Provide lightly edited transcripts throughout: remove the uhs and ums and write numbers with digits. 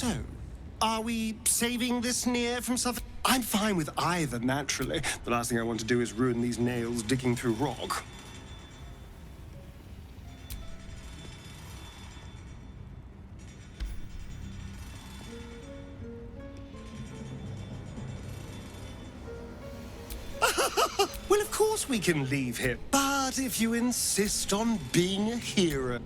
So, are we saving this Nier from suffering? I'm fine with either, naturally. The last thing I want to do is ruin these nails digging through rock. Well, of course we can leave him. But if you insist on being a hero...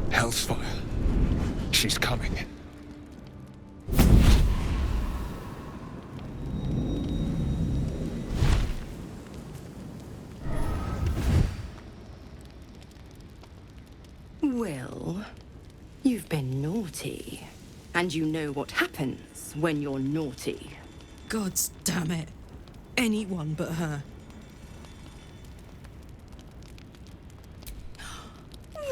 Hellsfire. She's coming. Well, you've been naughty. And you know what happens when you're naughty. Gods damn it. Anyone but her.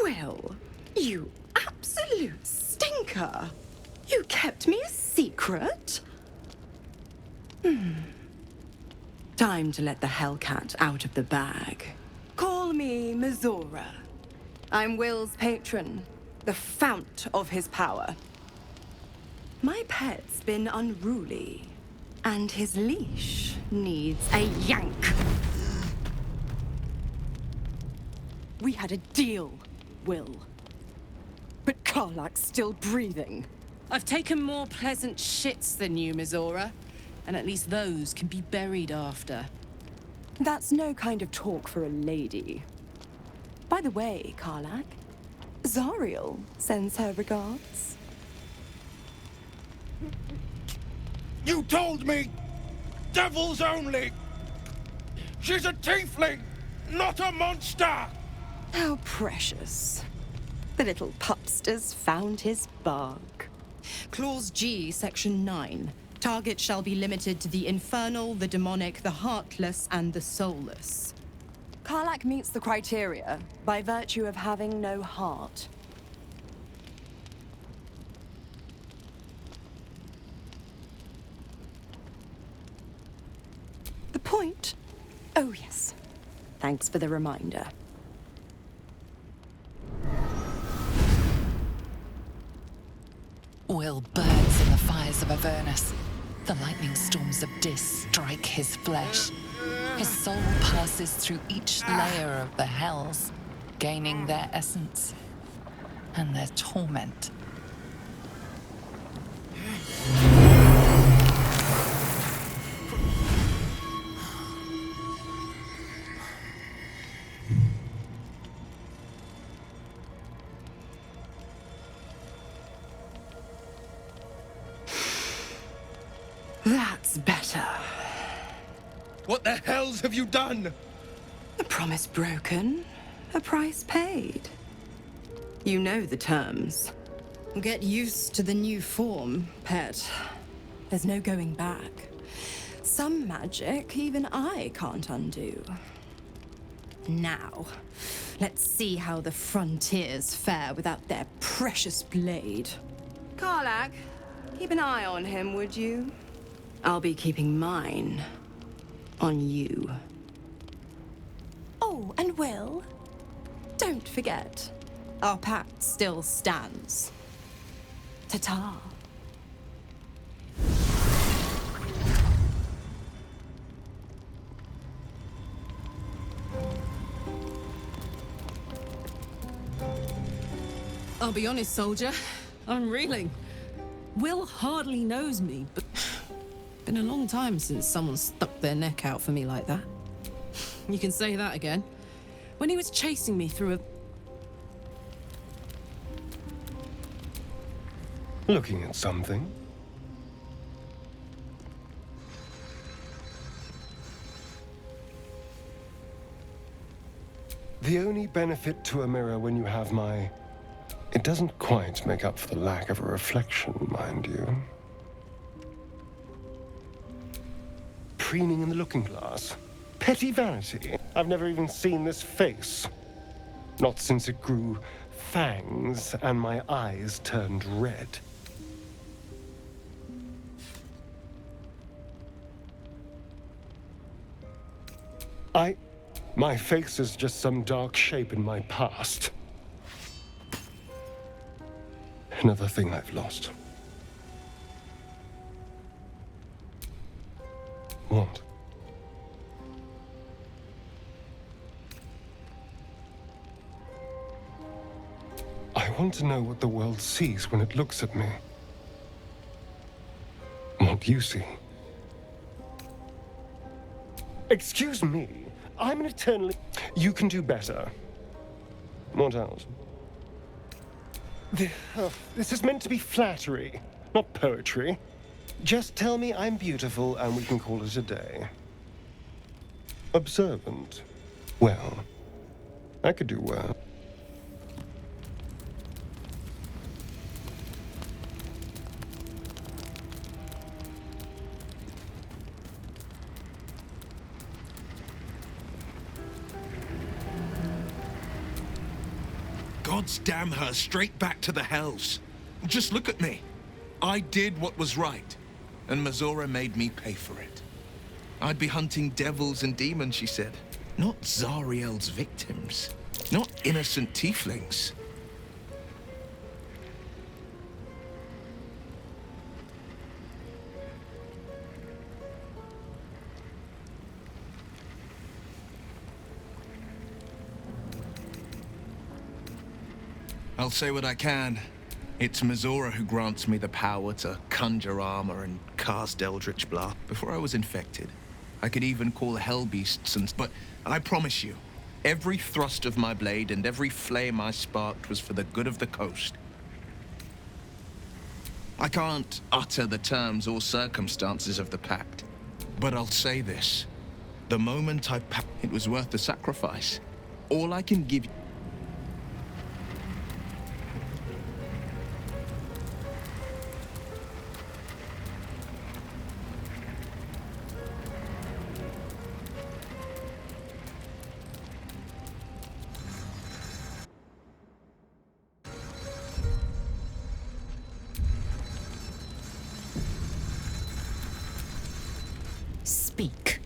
Well, you absolute stinker. You kept me a secret? Time to let the Hellcat out of the bag. Call me Mizora. I'm Will's patron, the fount of his power. My pet's been unruly, and his leash needs a yank. We had a deal, Will. But Karlak's still breathing. I've taken more pleasant shits than you, Mizora. And at least those can be buried after. That's no kind of talk for a lady. By the way, Karlak, Zariel sends her regards. You told me! Devils only! She's a tiefling, not a monster! How precious. The little pupster's found his bark. Clause G, Section 9. Target shall be limited to the infernal, the demonic, the heartless, and the soulless. Karlak meets the criteria by virtue of having no heart. The point? Oh, yes. Thanks for the reminder. Will burns in the fires of Avernus. The lightning storms of Dis strike his flesh. His soul passes through each layer of the hells, gaining their essence and their torment. That's better. What the hells have you done? A promise broken, a price paid. You know the terms. Get used to the new form, pet. There's no going back. Some magic even I can't undo. Now, let's see how the frontiers fare without their precious blade. Karlak, keep an eye on him, would you? I'll be keeping mine on you. Oh, and Will, don't forget, our pact still stands. Ta-ta. I'll be honest, soldier. I'm reeling. Will hardly knows me, but been a long time since someone stuck their neck out for me like that. You can say that again. When he was chasing me through a... Looking at something? The only benefit to a mirror when you have my... It doesn't quite make up for the lack of a reflection, mind you. Preening in the looking glass. Petty vanity. I've never even seen this face. Not since it grew fangs and my eyes turned red. My face is just some dark shape in my past. Another thing I've lost. What? I want to know what the world sees when it looks at me. What you see. Excuse me, I'm an eternally... You can do better. What else? This is meant to be flattery, not poetry. Just tell me I'm beautiful and we can call it a day. Observant. Well, I could do well. Gods damn her, straight back to the hells. Just look at me. I did what was right, and Mazora made me pay for it. I'd be hunting devils and demons, she said. Not Zariel's victims. Not innocent tieflings. I'll say what I can. It's Mazora who grants me the power to conjure armor and cast eldritch blast. Before I was infected, I could even call hell beasts and... But I promise you, every thrust of my blade and every flame I sparked was for the good of the coast. I can't utter the terms or circumstances of the pact, but I'll say this. The moment it was worth the sacrifice. All I can give you... Speak.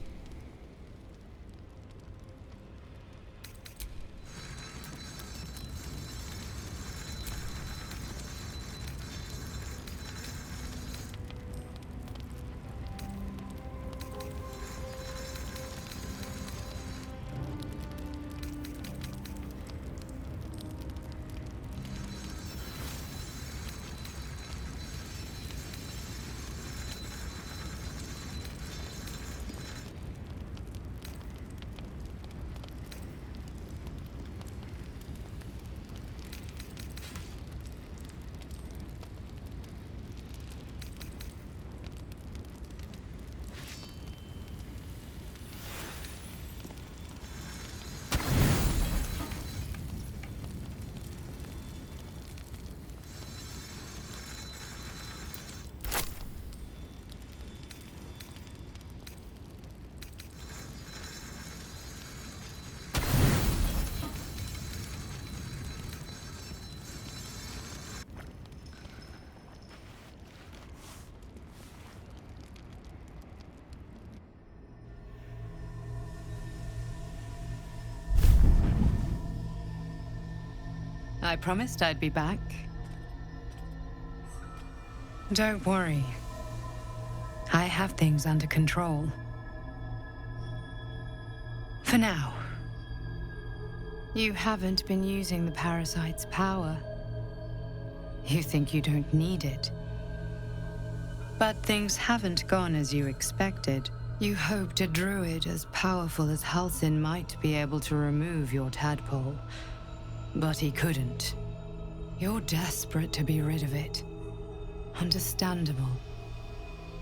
I promised I'd be back. Don't worry. I have things under control. For now. You haven't been using the parasite's power. You think you don't need it. But things haven't gone as you expected. You hoped a druid as powerful as Halsin might be able to remove your tadpole. But he couldn't. You're desperate to be rid of it. Understandable.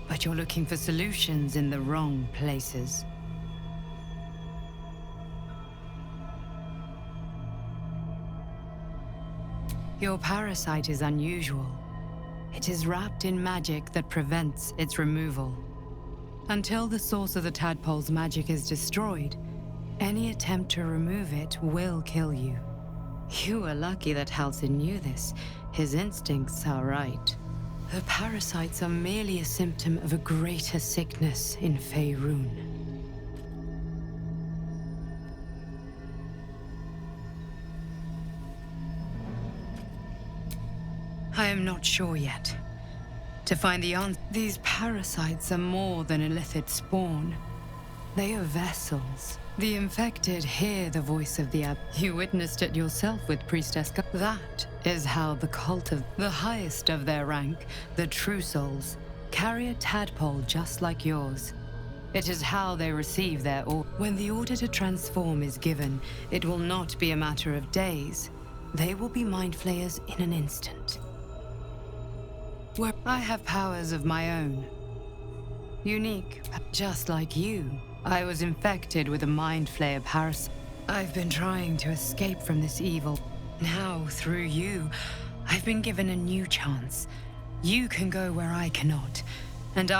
But you're looking for solutions in the wrong places. Your parasite is unusual. It is wrapped in magic that prevents its removal. Until the source of the tadpole's magic is destroyed, any attempt to remove it will kill you. You were lucky that Halsin knew this. His instincts are right. The parasites are merely a symptom of a greater sickness in Faerun. I am not sure yet. To find the answer, these parasites are more than a Illithid spawn. They are vessels. The infected hear the voice of the Ab. You witnessed it yourself with Priestess. That is how the cult of the highest of their rank, the True Souls, carry a tadpole just like yours. It is how they receive their order. When the order to transform is given, it will not be a matter of days. They will be mind flayers in an instant. Where I have powers of my own. Unique, just like you. I was infected with a mind flayer parasite. I've been trying to escape from this evil. Now, through you, I've been given a new chance. You can go where I cannot. And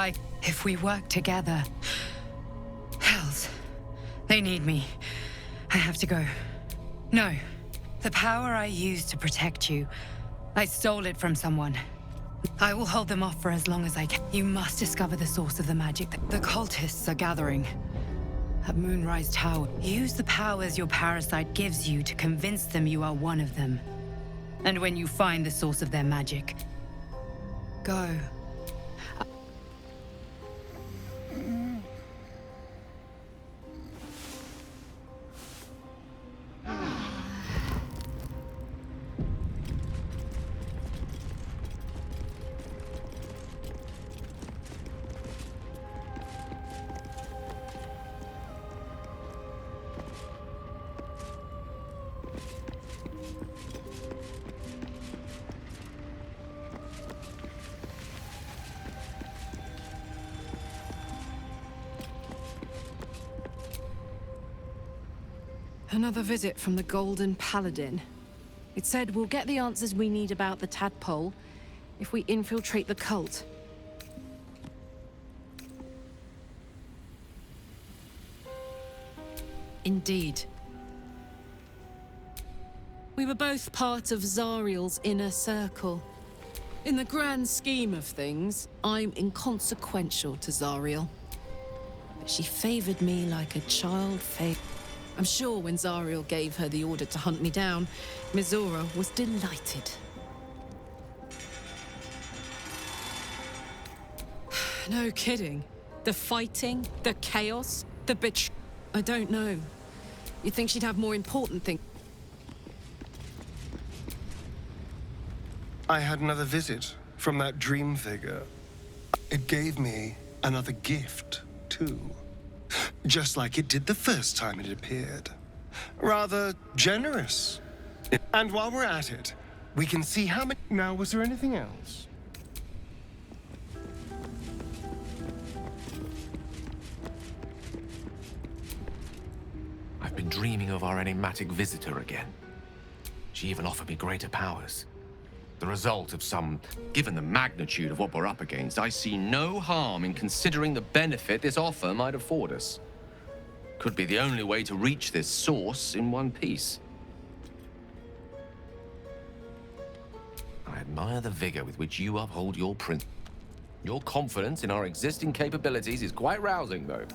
if we work together... Hells, they need me. I have to go. No, the power I used to protect you, I stole it from someone. I will hold them off for as long as I can. You must discover the source of the magic that the cultists are gathering. At Moonrise Tower, use the powers your parasite gives you to convince them you are one of them. And when you find the source of their magic, go. Another visit from the Golden Paladin. It said we'll get the answers we need about the tadpole if we infiltrate the cult. Indeed. We were both part of Zariel's inner circle. In the grand scheme of things, I'm inconsequential to Zariel. But she favored me like a child favored. I'm sure when Zariel gave her the order to hunt me down, Mizora was delighted. No kidding. The fighting, the chaos, the betrayal. I don't know. You'd think she'd have more important things. I had another visit from that dream figure. It gave me another gift, too. Just like it did the first time it appeared. Rather generous. And while we're at it, we can see how many... Now, was there anything else? I've been dreaming of our enigmatic visitor again. She even offered me greater powers. The result of some... Given the magnitude of what we're up against, I see no harm in considering the benefit this offer might afford us. Could be the only way to reach this source in one piece. I admire the vigor with which you uphold your principles. Your confidence in our existing capabilities is quite rousing, though.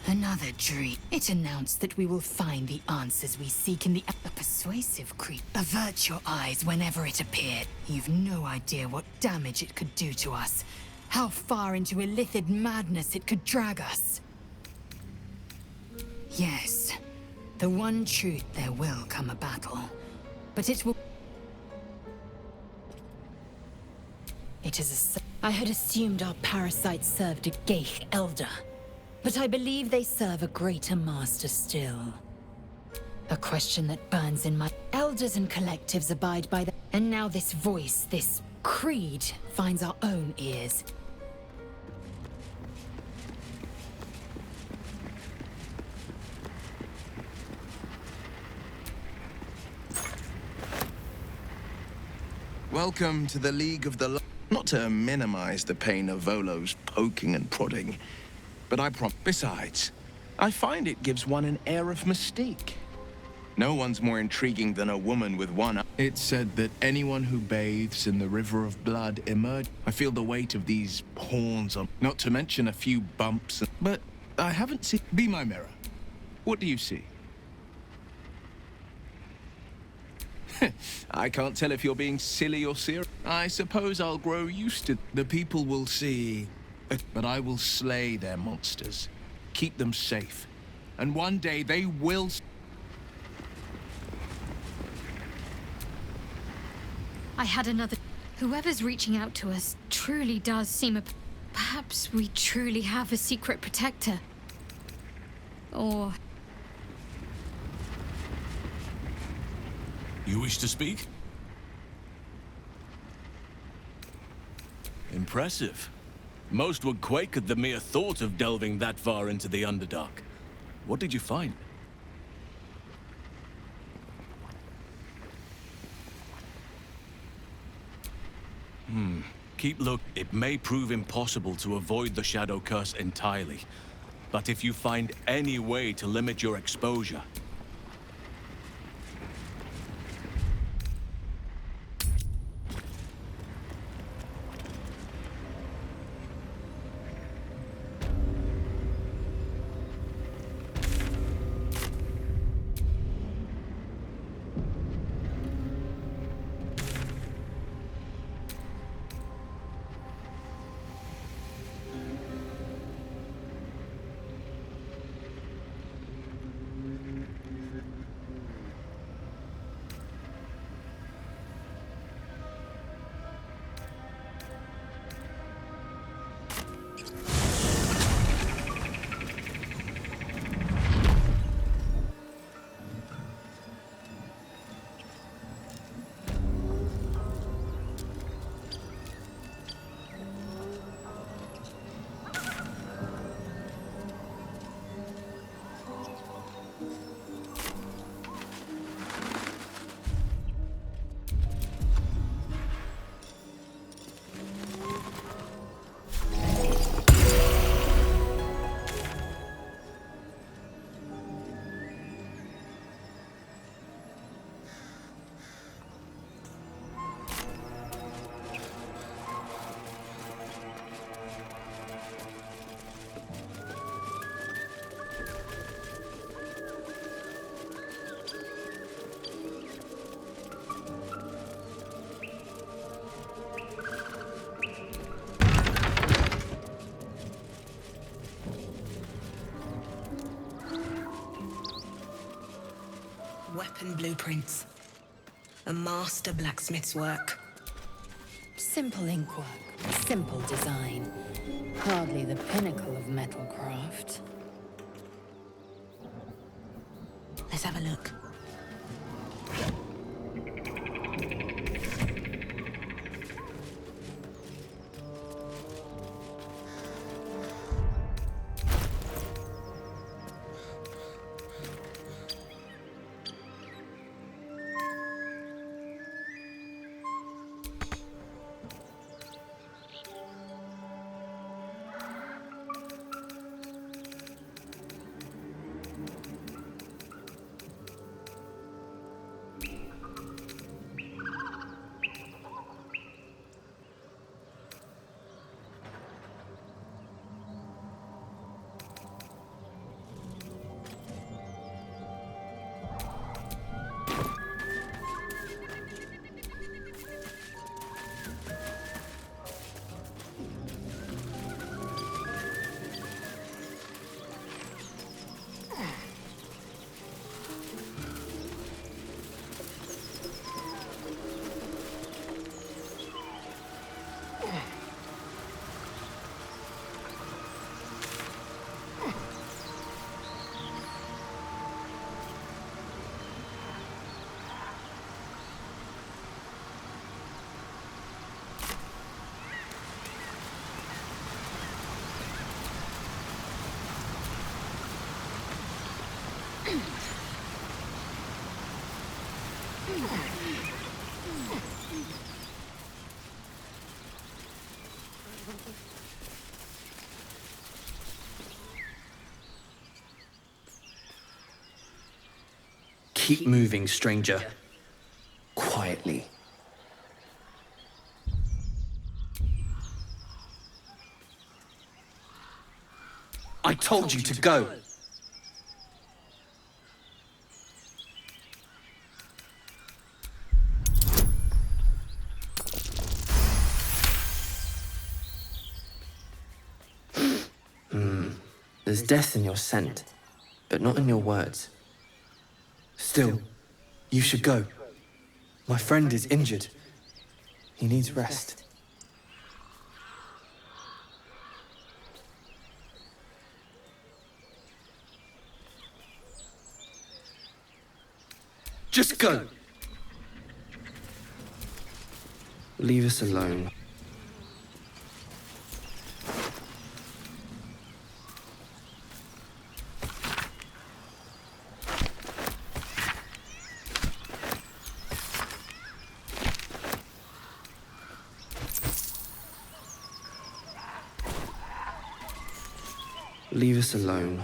Another dream. It announced that we will find the answers we seek in the... A persuasive creep. Avert your eyes whenever it appeared. You've no idea what damage it could do to us. How far into Illithid madness it could drag us. Yes. The one truth, there will come a battle. But it will... It is a... I had assumed our parasites served a Geich Elder. But I believe they serve a greater master still. A question that burns in my... Elders and collectives abide by the... And now this voice, this creed, finds our own ears. Welcome to the League of the... Not to minimize the pain of Volo's poking and prodding, but Besides, I find it gives one an air of mystique. No one's more intriguing than a woman with one eye. It's said that anyone who bathes in the river of blood emerges. I feel the weight of these horns on, not to mention a few bumps. But I haven't seen... Be my mirror. What do you see? I can't tell if you're being silly or serious. I suppose I'll grow used to... The people will see... But I will slay their monsters. Keep them safe. And one day they will... I had another... Whoever's reaching out to us truly does seem a... Perhaps we truly have a secret protector. Or... You wish to speak? Impressive. Most would quake at the mere thought of delving that far into the Underdark. What did you find? Keep look. It may prove impossible to avoid the Shadow Curse entirely. But if you find any way to limit your exposure, weapon blueprints. A master blacksmith's work. Simple inkwork, simple design. Hardly the pinnacle of metalcraft. Let's have a look. Keep moving, stranger. Quietly. I told you to go. There's death in your scent, but not in your words. Still, you should go. My friend is injured. He needs rest. Just go! Leave us alone. Leave us alone.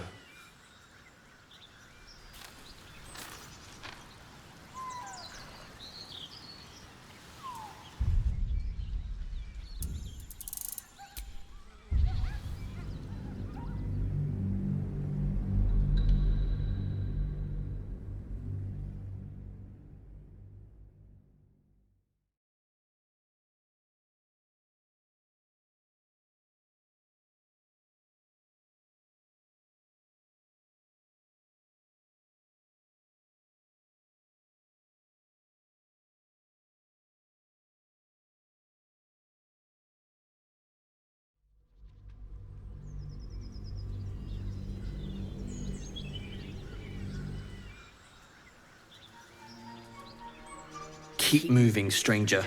Keep moving, stranger.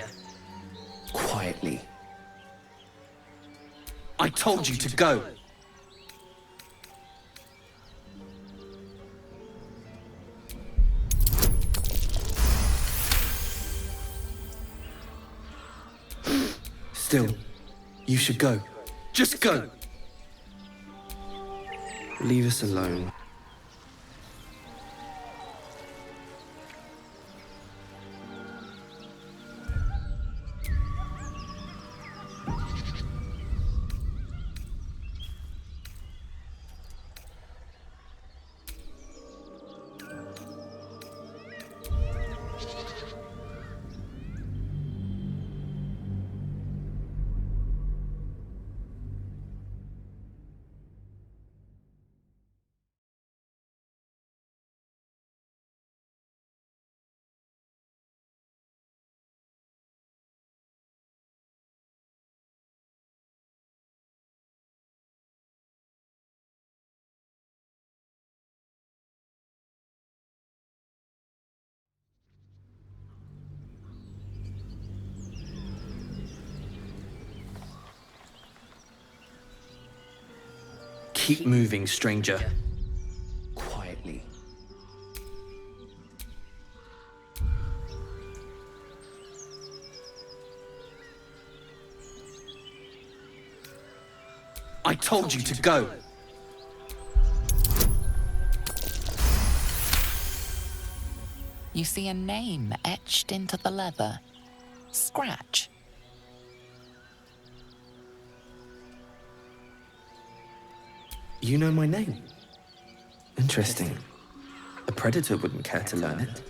Quietly. I told you to go. Still, you should go. Just go. Leave us alone. Keep moving, stranger. Quietly. I told you to go. You see a name etched into the leather. Scratch. You know my name? Interesting. A predator wouldn't care to learn it.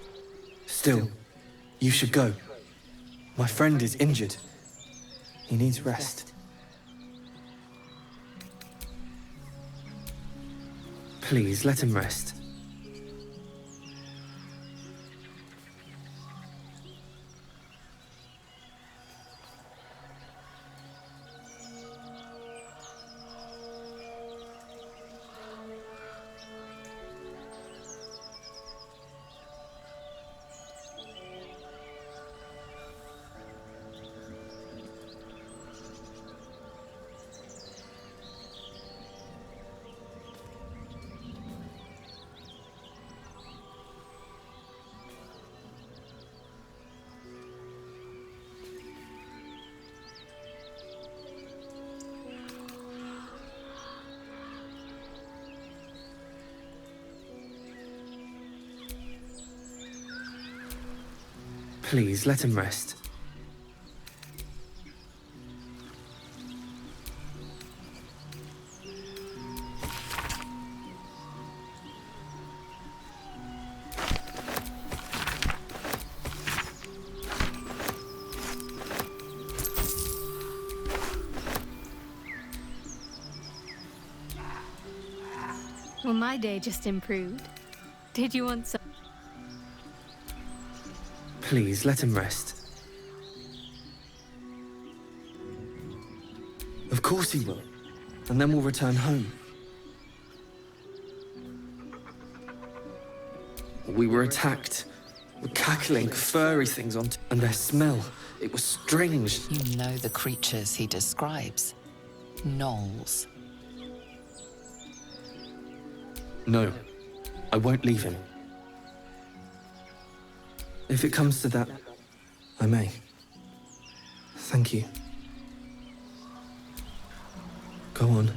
Still, you should go. My friend is injured. He needs rest. Please, let him rest. Please, let him rest. Well, my day just improved. Did you want some? Please, let him rest. Of course he will. And then we'll return home. We were attacked. With cackling, furry things and their smell. It was strange. You know the creatures he describes. Gnolls. No, I won't leave him. If it comes to that, I may. Thank you. Go on.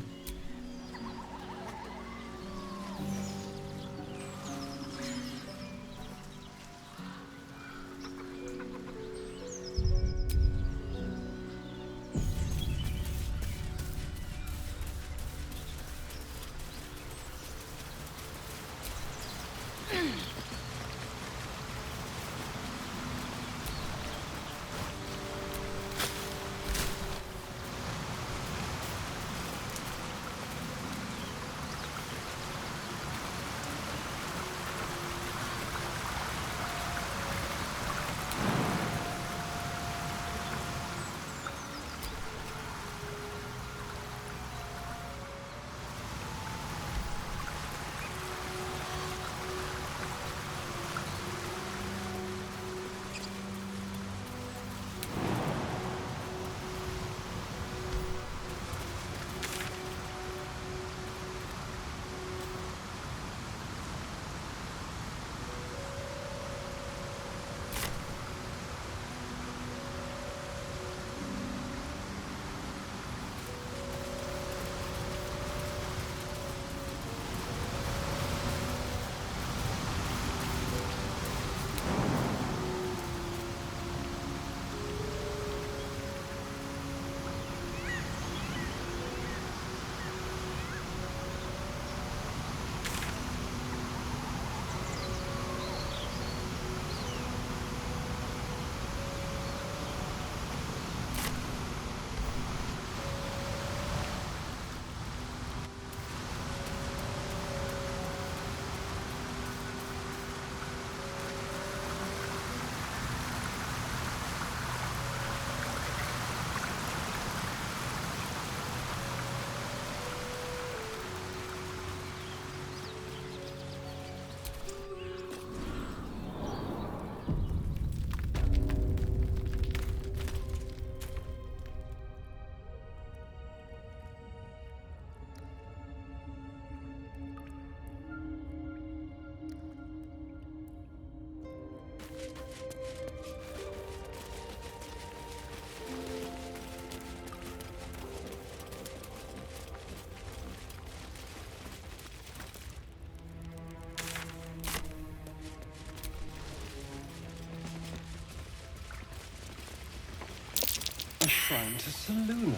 A shrine to Seluna.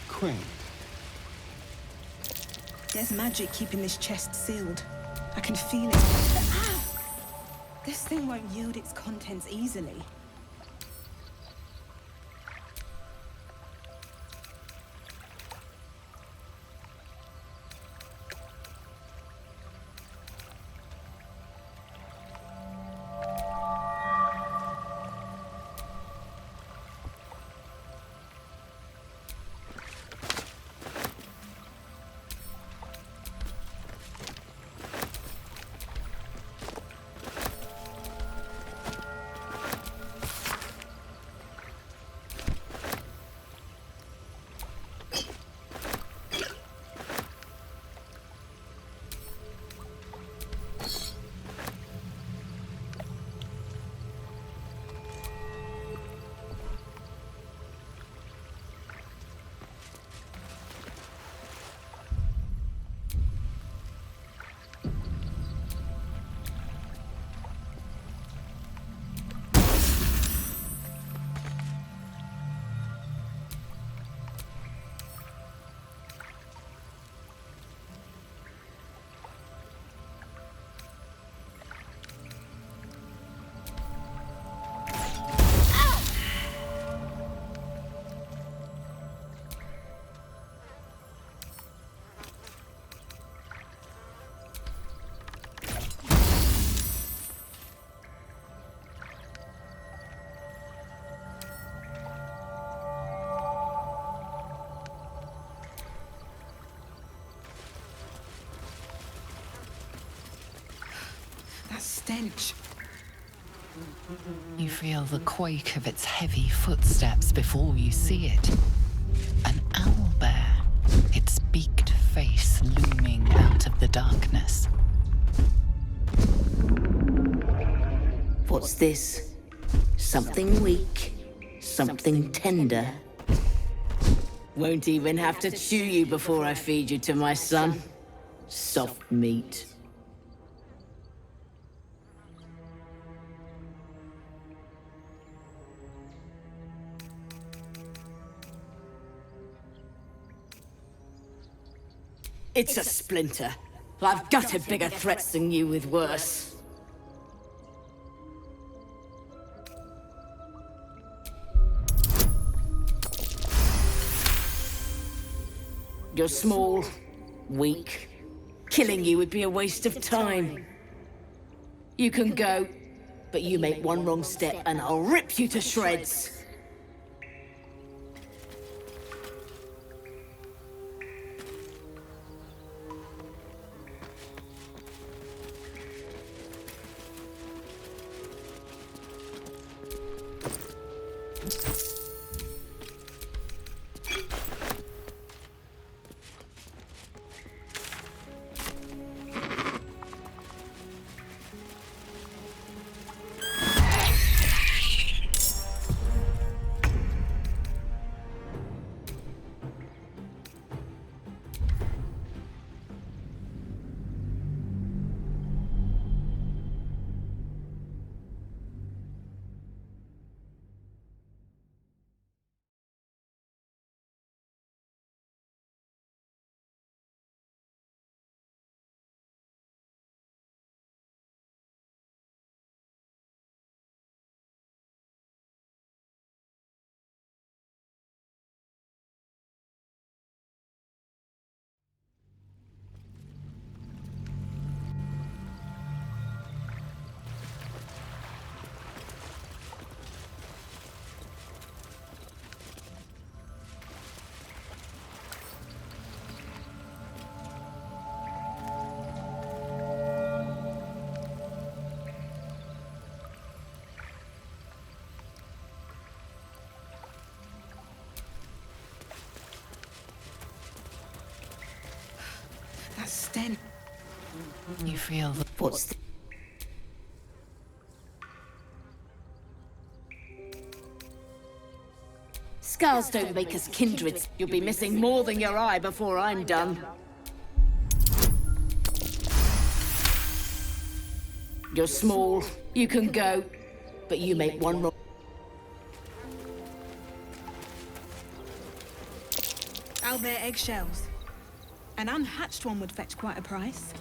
Quaint. There's magic keeping this chest sealed. I can feel it. Ow! This thing won't yield its contents easily. stench. You feel the quake of its heavy footsteps before you see it. An owlbear, its beaked face looming out of the darkness. What's this? Something weak, something tender. Won't even have to chew you before I feed you to my son. Soft meat. It's a splinter. I've gutted bigger threats than you with worse. You're small, weak. Killing you would be a waste of time. You can go, but you make one wrong step and I'll rip you to shreds. That stench. You feel the... What's th Scars don't make us kindreds. You'll be missing more than your eye before I'm done. You're small, you can go, but you make one wrong. Owlbear eggshells. An unhatched one would fetch quite a price.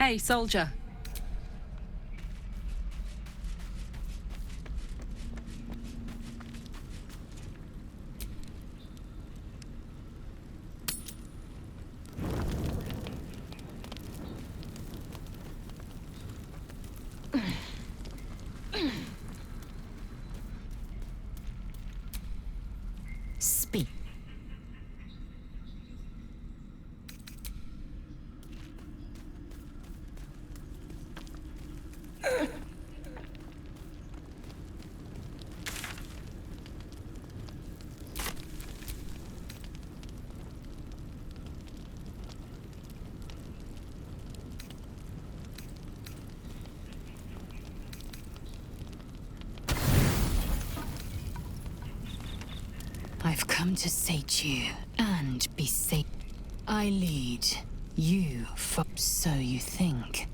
Hey, soldier. Speak. I've come to sate you and be sate. I lead. You so you think.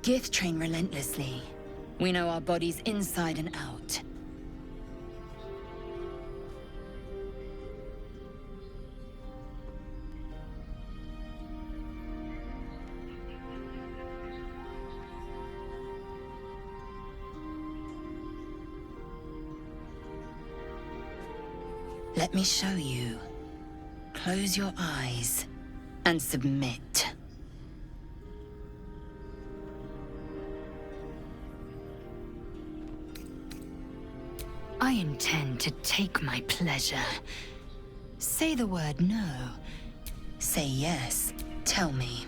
Gith train relentlessly. We know our bodies inside and out. Let me show you. Close your eyes and submit. I intend to take my pleasure. Say the word no. Say yes. Tell me.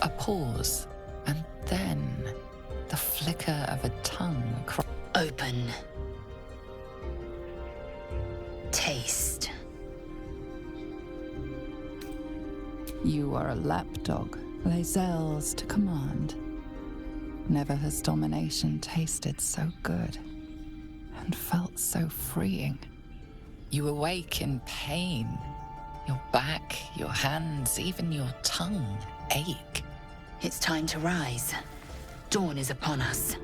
A pause, and then the flicker of a tongue. Open. Taste. You are a lapdog, Lae'zel's to command. Never has domination tasted so good, and felt so freeing. You awake in pain. Your back, your hands, even your tongue ache. It's time to rise. Dawn is upon us.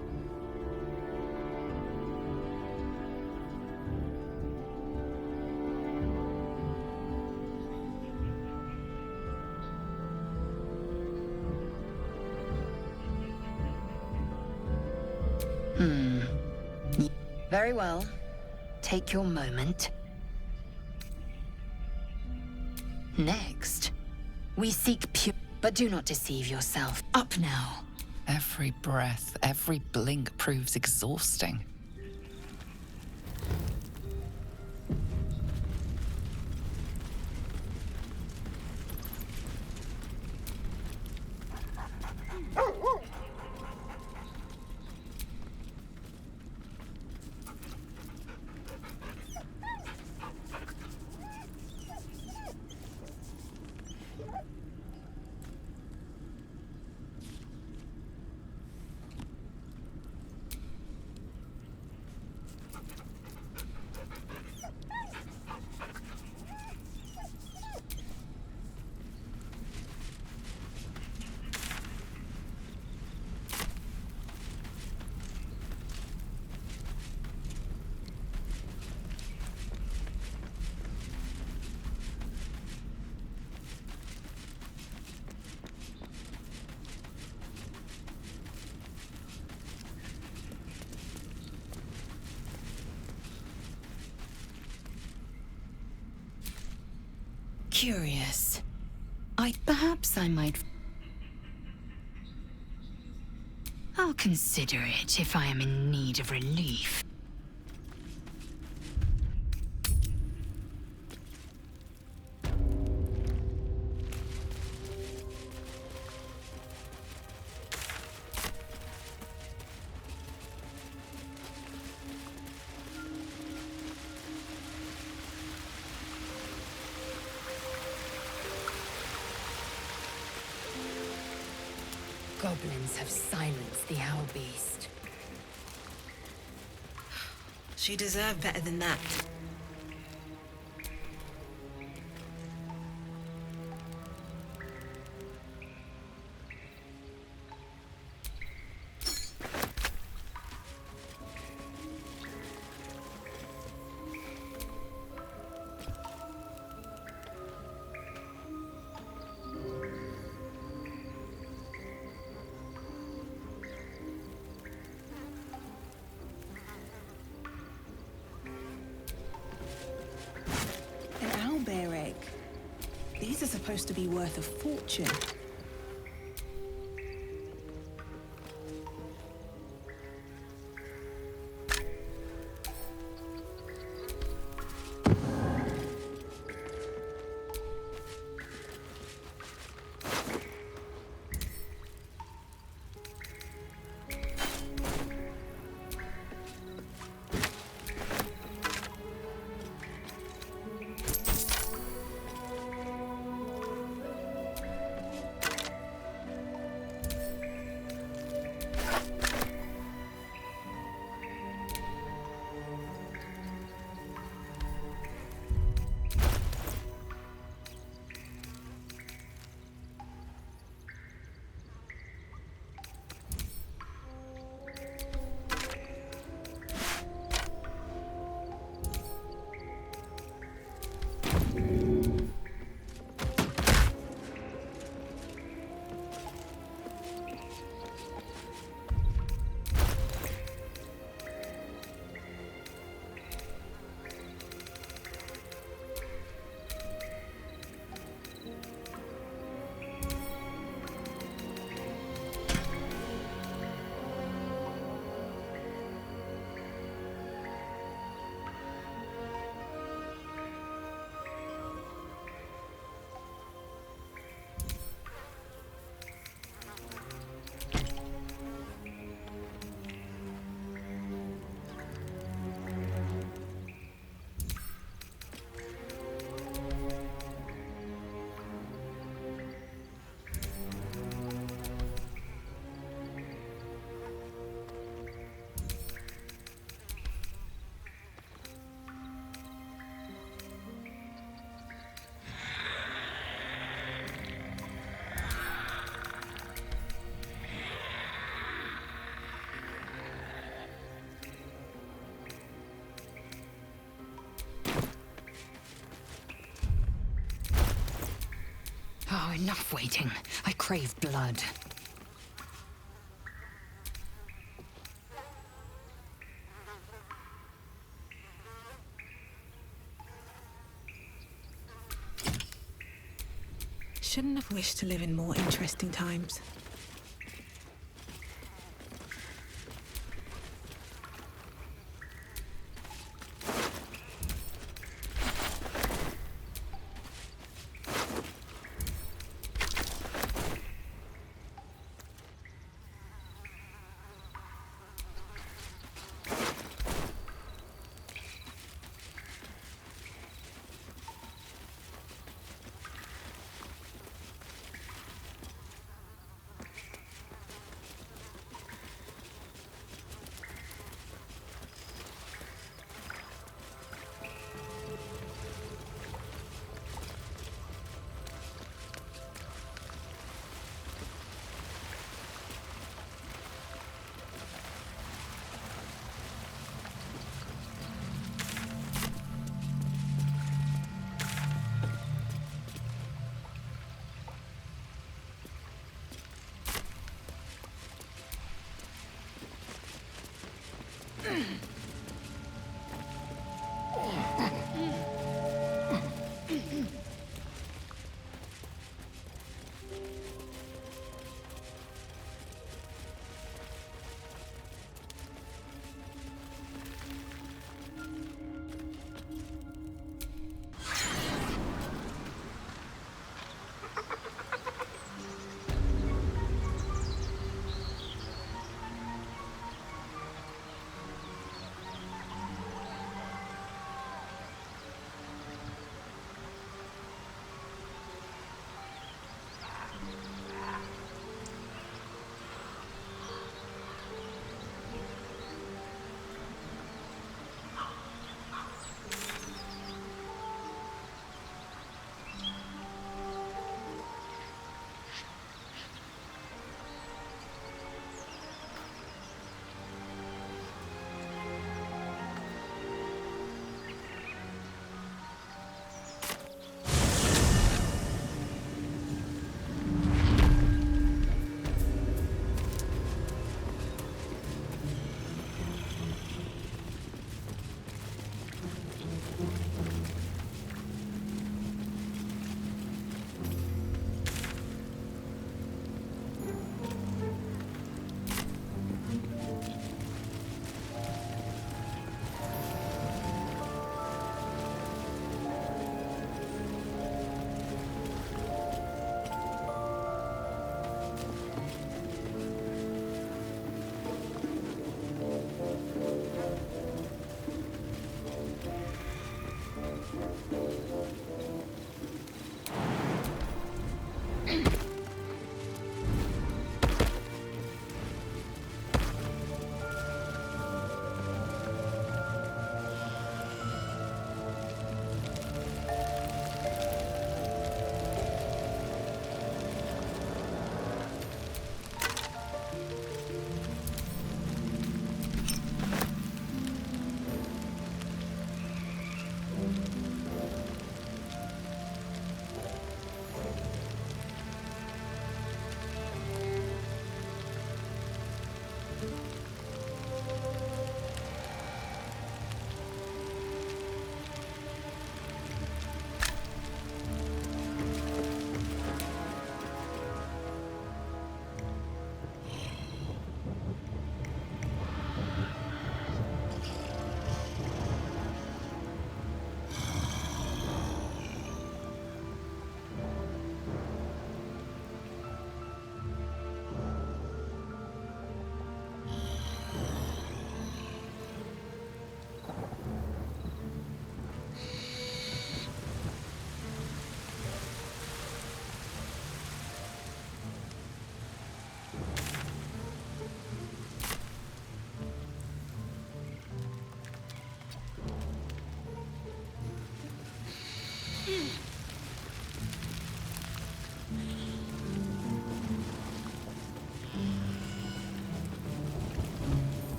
Very well. Take your moment. Next, we seek pure... But do not deceive yourself. Up now. Every breath, every blink proves exhausting. Curious. Perhaps I might... I'll consider it if I am in need of relief. Goblins have silenced the owl beast. She deserved better than that. These are supposed to be worth a fortune. Oh, enough waiting. I crave blood. Shouldn't have wished to live in more interesting times.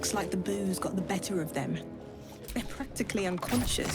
Looks like the booze got the better of them. They're practically unconscious.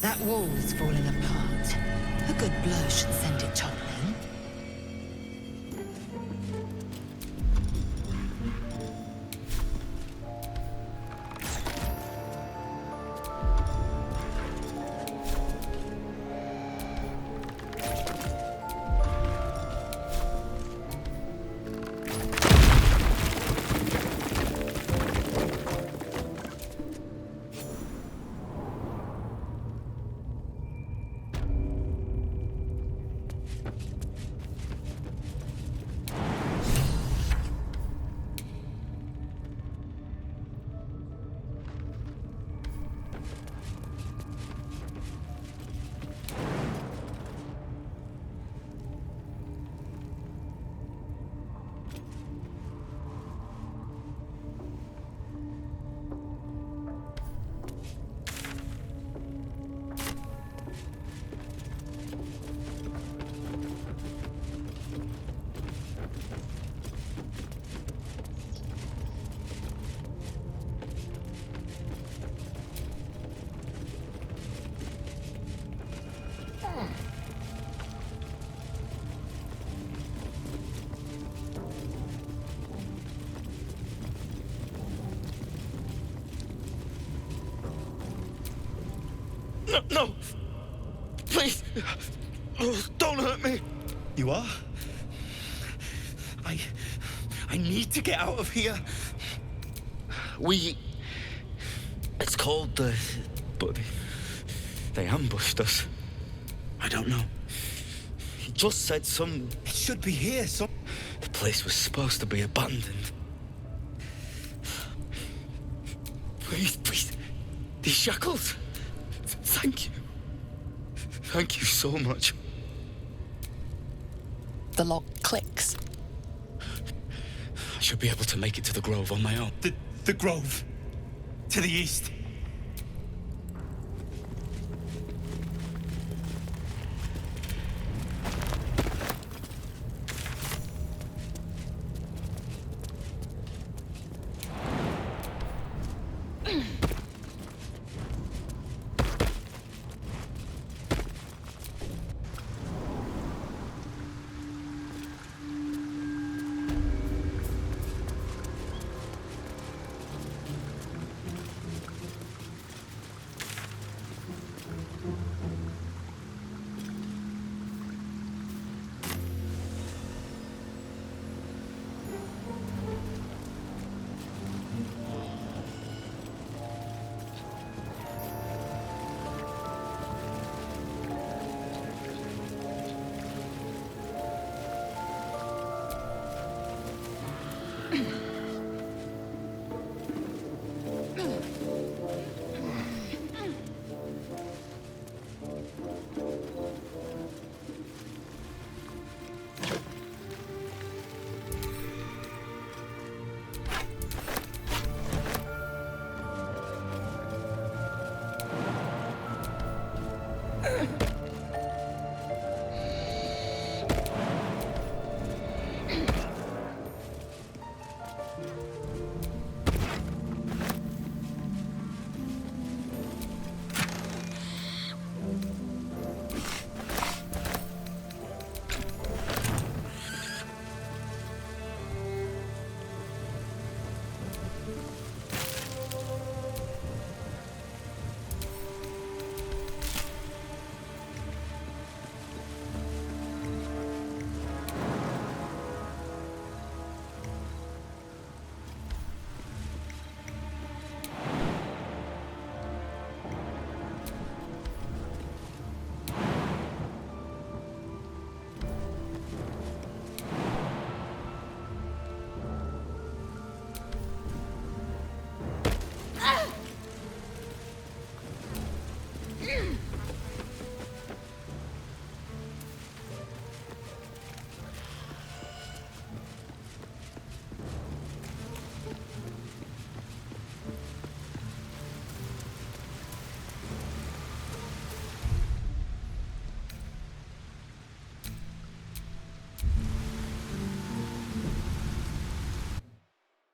That wall's falling apart. A good blow should send it toppling. No, no! Please! Oh, don't hurt me! You are? I need to get out of here. It's called the... But they ambushed us. I don't know. He just said some... It should be here, The place was supposed to be abandoned. Please, please. These shackles. Thank you. Thank you so much. The lock clicks. I should be able to make it to the Grove on my own. The Grove. To the east.